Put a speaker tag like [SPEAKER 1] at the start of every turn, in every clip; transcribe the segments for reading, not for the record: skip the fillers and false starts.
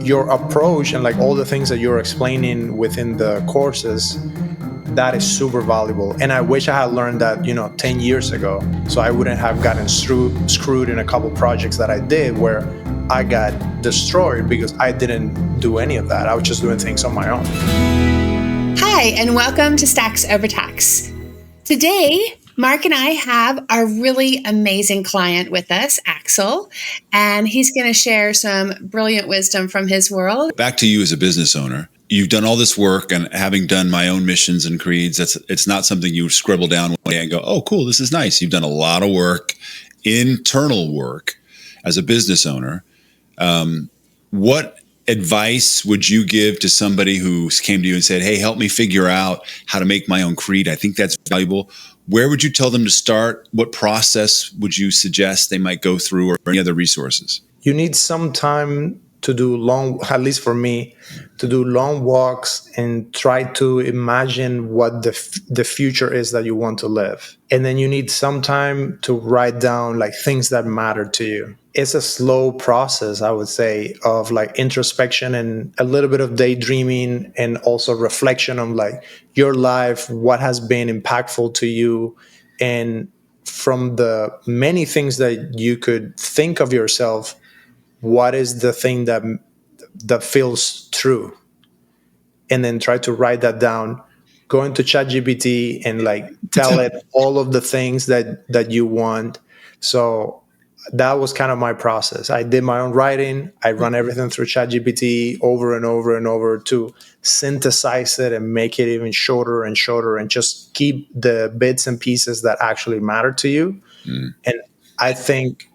[SPEAKER 1] your approach and like all the things that you're explaining within the courses, that is super valuable. And I wish I had learned that, 10 years ago, so I wouldn't have gotten screwed in a couple projects that I did where I got destroyed because I didn't do any of that. I was just doing things on my own.
[SPEAKER 2] Hi, and welcome to Stacks Over Tax. Today, Mark and I have our really amazing client with us, Axel, and he's going to share some brilliant wisdom from his world.
[SPEAKER 3] Back to you as a business owner. You've done all this work, and having done my own missions and creeds, it's not something you scribble down one day and go, oh, cool, this is nice. You've done a lot of work, internal work as a business owner. What advice would you give to somebody who came to you and said, hey, help me figure out how to make my own creed? I think that's valuable. Where would you tell them to start? What process would you suggest they might go through, or any other resources?
[SPEAKER 1] You need some time to do at least for me, to do long walks and try to imagine what the future is that you want to live. And then you need some time to write down like things that matter to you. It's a slow process, I would say, of like introspection and a little bit of daydreaming, and also reflection on like your life, what has been impactful to you. And from the many things that you could think of yourself, what is the thing that feels true? And then try to write that down. Go into ChatGPT and like tell it all of the things that you want. So that was kind of my process. I did my own writing. I run everything through ChatGPT over and over and over to synthesize it and make it even shorter and shorter, and just keep the bits and pieces that actually matter to you. And I think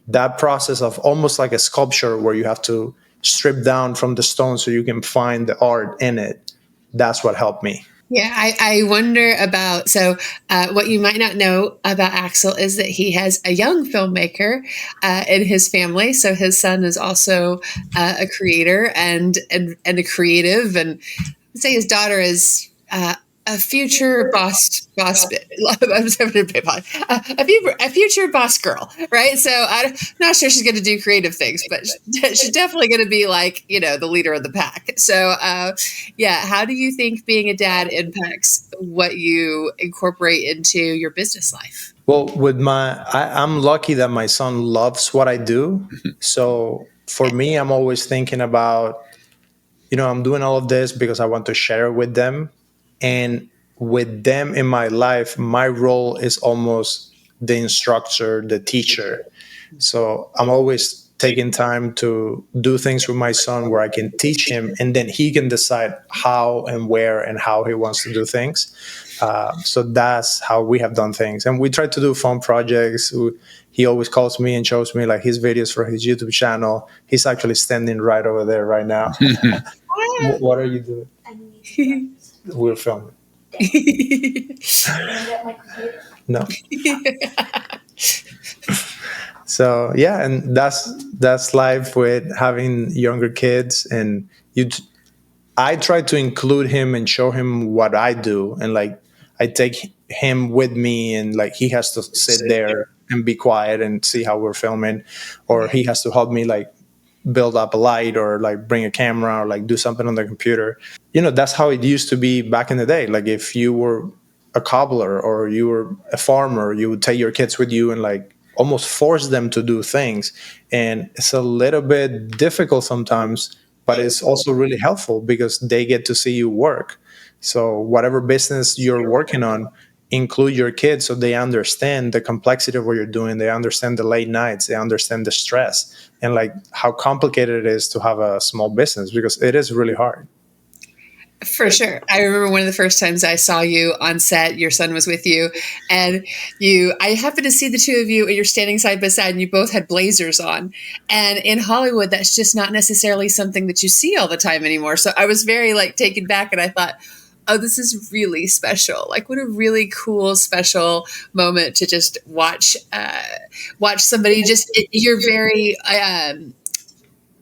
[SPEAKER 1] that process of almost like a sculpture where you have to strip down from the stone so you can find the art in it, that's what helped me.
[SPEAKER 2] Yeah, I wonder about, what you might not know about Axel is that he has a young filmmaker in his family. So his son is also a creator and a creative, and I'd say his daughter is a future boss, a future boss girl, right? So I'm not sure she's going to do creative things, but she's definitely going to be like, the leader of the pack. So, how do you think being a dad impacts what you incorporate into your business life?
[SPEAKER 1] Well, I'm lucky that my son loves what I do. So for me, I'm always thinking about, I'm doing all of this because I want to share it with them. And with them in my life, my role is almost the instructor, the teacher. So I'm always taking time to do things with my son where I can teach him, and then he can decide how and where and how he wants to do things. So that's how we have done things. And we try to do fun projects. He always calls me and shows me like his videos for his YouTube channel. He's actually standing right over there right now. What are you doing? We're filming. No. So yeah, and that's life with having younger kids. And I try to include him and show him what I do, and like I take him with me, and like he has to sit there and be quiet and see how we're filming, or he has to help me like build up a light, or like bring a camera, or like do something on the computer. That's how it used to be back in the day. Like if you were a cobbler or you were a farmer, you would take your kids with you and like almost force them to do things. And it's a little bit difficult sometimes, but it's also really helpful because they get to see you work. So whatever business you're working on, include your kids so they understand the complexity of what you're doing. They understand the late nights. They understand the stress and like how complicated it is to have a small business, because it is really hard.
[SPEAKER 2] For sure. I remember one of the first times I saw you on set, your son was with you, and I happened to see the two of you, and you're standing side by side, and you both had blazers on. And in Hollywood, that's just not necessarily something that you see all the time anymore. So I was very like taken back, and I thought, oh, this is really special. Like, what a really cool, special moment to just watch somebody you're very,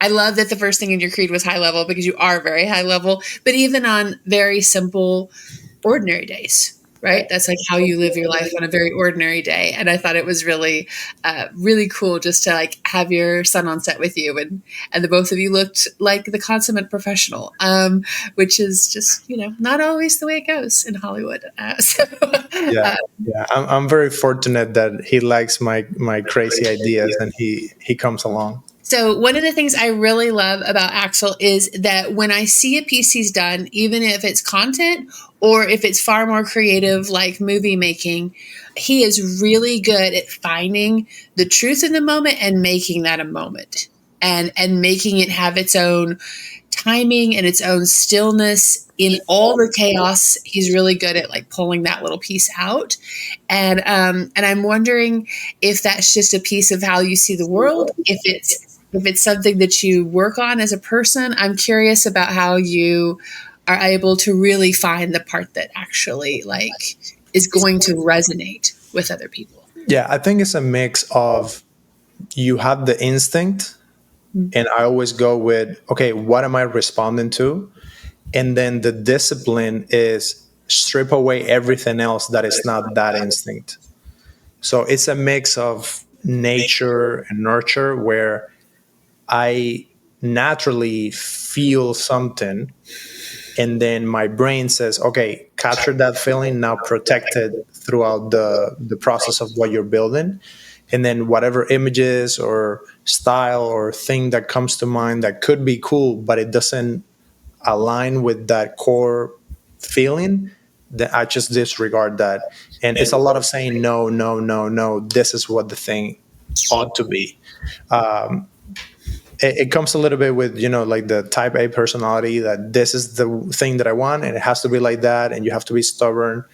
[SPEAKER 2] I love that the first thing in your creed was high level, because you are very high level, but even on very simple, ordinary days, right? That's like how you live your life on a very ordinary day. And I thought it was really, really cool just to like have your son on set with you, and the both of you looked like the consummate professional, which is just, not always the way it goes in Hollywood.
[SPEAKER 1] Yeah, yeah. I'm very fortunate that he likes my crazy ideas, and he comes along.
[SPEAKER 2] So one of the things I really love about Axel is that when I see a piece he's done, even if it's content or if it's far more creative like movie making, he is really good at finding the truth in the moment and making that a moment, and making it have its own timing and its own stillness in all the chaos. He's really good at like pulling that little piece out. And I'm wondering if that's just a piece of how you see the world, if it's something that you work on as a person. I'm curious about how you are able to really find the part that actually like is going to resonate with other people.
[SPEAKER 1] Yeah, I think it's a mix of, you have the instinct, and I always go with, okay, what am I responding to? And then the discipline is strip away everything else that is not that instinct. So it's a mix of nature and nurture, where I naturally feel something, and then my brain says, okay, capture that feeling, now protect it throughout the process of what you're building. And then whatever images or style or thing that comes to mind that could be cool, but it doesn't align with that core feeling, then I just disregard that. And it's a lot of saying, no, no, no, no, this is what the thing ought to be. It comes a little bit with, like the type A personality, that this is the thing that I want and it has to be like that, and you have to be stubborn.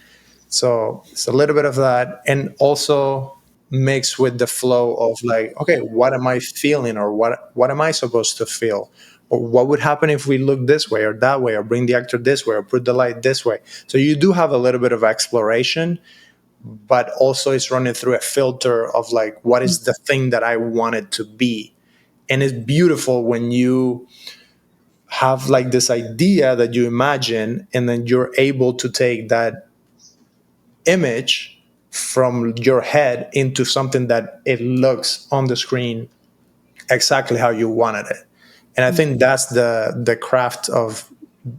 [SPEAKER 1] So it's a little bit of that, and also mixed with the flow of like, okay, what am I feeling, or what am I supposed to feel, or what would happen if we look this way or that way, or bring the actor this way, or put the light this way. So you do have a little bit of exploration, but also it's running through a filter of like, what is the thing that I want it to be. And it's beautiful when you have like this idea that you imagine, and then you're able to take that image from your head into something that it looks on the screen exactly how you wanted it. And I think that's the craft of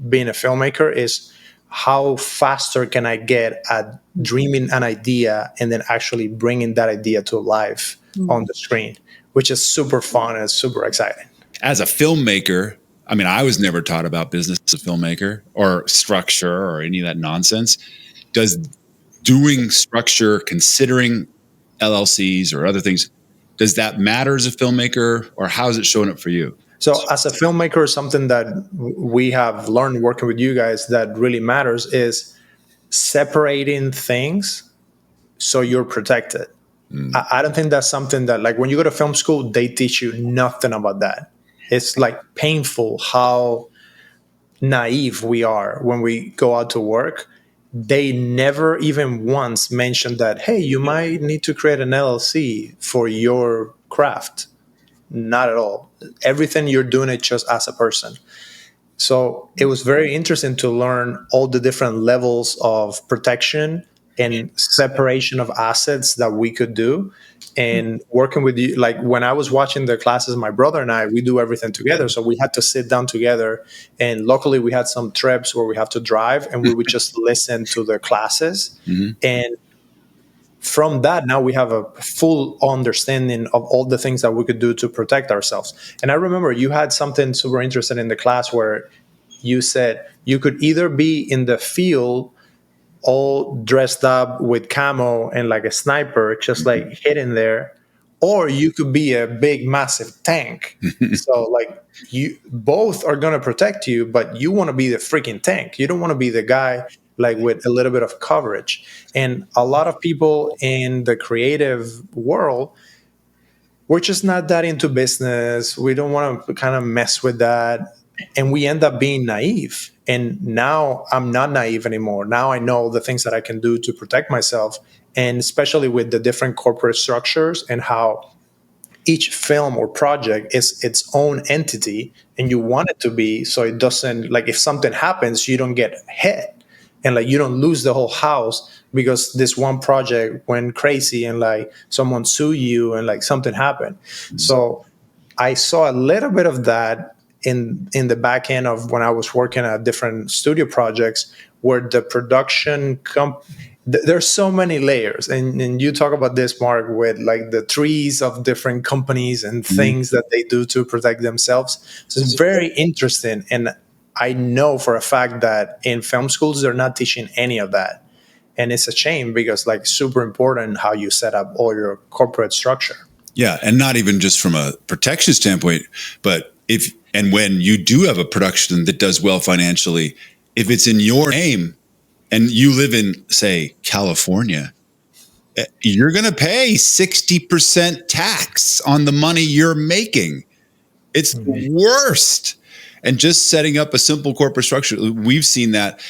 [SPEAKER 1] being a filmmaker, is how faster can I get at dreaming an idea and then actually bringing that idea to life on the screen, which is super fun and super exciting.
[SPEAKER 3] As a filmmaker, I mean, I was never taught about business as a filmmaker or structure or any of that nonsense. Does doing structure, considering LLCs or other things, does that matter as a filmmaker, or how is it showing up for you?
[SPEAKER 1] So as a filmmaker, something that we have learned working with you guys that really matters is separating things so you're protected. I don't think that's something that, like, when you go to film school, they teach you nothing about that. It's like painful how naive we are when we go out to work. They never even once mentioned that, hey, you might need to create an LLC for your craft. Not at all. Everything you're doing it just as a person. So it was very interesting to learn all the different levels of protection and separation of assets that we could do. And working with you, like when I was watching the classes, my brother and I, we do everything together. So we had to sit down together. And luckily we had some trips where we have to drive, and we would just listen to the classes. And from that, now we have a full understanding of all the things that we could do to protect ourselves. And I remember you had something super interesting in the class where you said you could either be in the field all dressed up with camo and like a sniper, just like hidden there, or you could be a big, massive tank. So like, you both are going to protect you, but you want to be the freaking tank. You don't want to be the guy like with a little bit of coverage. And a lot of people in the creative world, we're just not that into business. We don't want to kind of mess with that. And we end up being naive. And now I'm not naive anymore. Now I know the things that I can do to protect myself. And especially with the different corporate structures and how each film or project is its own entity, and you want it to be, so it doesn't, like, if something happens, you don't get hit. and like you don't lose the whole house because this one project went crazy and like someone sued you and like something happened. So I saw a little bit of that in the back end of when I was working at different studio projects, where the production there's so many layers, and you talk about this, Mark, with like the trees of different companies and things that they do to protect themselves. So it's very interesting, and I know for a fact that in film schools they're not teaching any of that, and it's a shame because like super important how you set up all your corporate structure.
[SPEAKER 3] Yeah, and not even just from a protection standpoint, but if and when you do have a production that does well financially, if it's in your name and you live in, say, California, you're going to pay 60% tax on the money you're making. It's the worst. And just setting up a simple corporate structure, we've seen that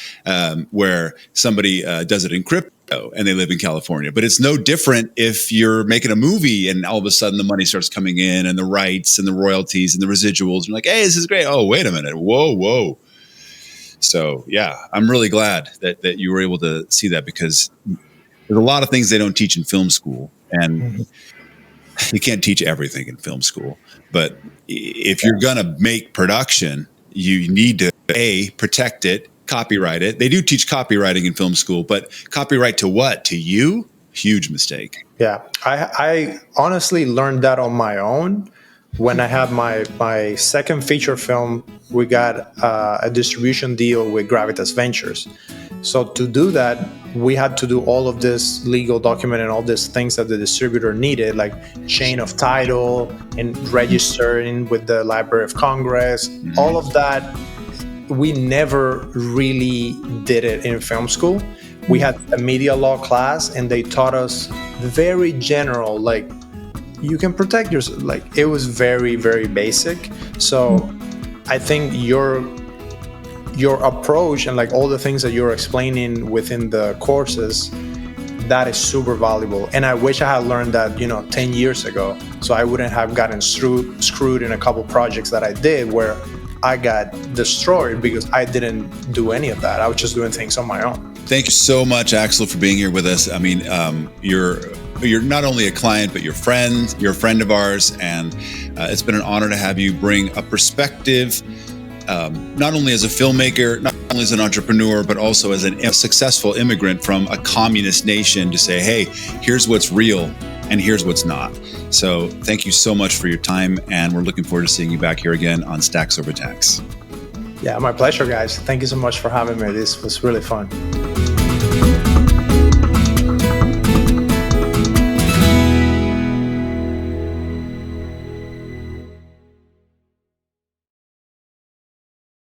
[SPEAKER 3] where somebody does it in crypto and they live in California. But it's no different if you're making a movie and all of a sudden the money starts coming in and the rights and the royalties and the residuals. And you're like, hey, this is great. Oh, wait a minute. Whoa. So, yeah, I'm really glad that you were able to see that, because there's a lot of things they don't teach in film school. And you can't teach everything in film school. But if you're going to make production, you need to, A, protect it, copyright it. They do teach copywriting in film school, but copyright to what? To you? Huge mistake.
[SPEAKER 1] Yeah, I honestly learned that on my own. When I had my second feature film, we got a distribution deal with Gravitas Ventures. So to do that, we had to do all of this legal document and all these things that the distributor needed, like chain of title and registering with the Library of Congress. All of that, we never really did it in film school. We had a media law class and they taught us very general, like you can protect yourself. Like it was very, very basic. So I think your approach and like all the things that you're explaining within the courses, that is super valuable. And I wish I had learned that, 10 years ago, so I wouldn't have gotten screwed in a couple projects that I did where I got destroyed because I didn't do any of that. I was just doing things on my own.
[SPEAKER 3] Thank you so much, Axel, for being here with us. I mean, you're not only a client, but you're a friend of ours. And it's been an honor to have you bring a perspective, not only as a filmmaker, not only as an entrepreneur, but also as a successful immigrant from a communist nation, to say, hey, here's what's real and here's what's not. So thank you so much for your time. And we're looking forward to seeing you back here again on Stacks Over Tax.
[SPEAKER 1] Yeah, my pleasure, guys. Thank you so much for having me. This was really fun.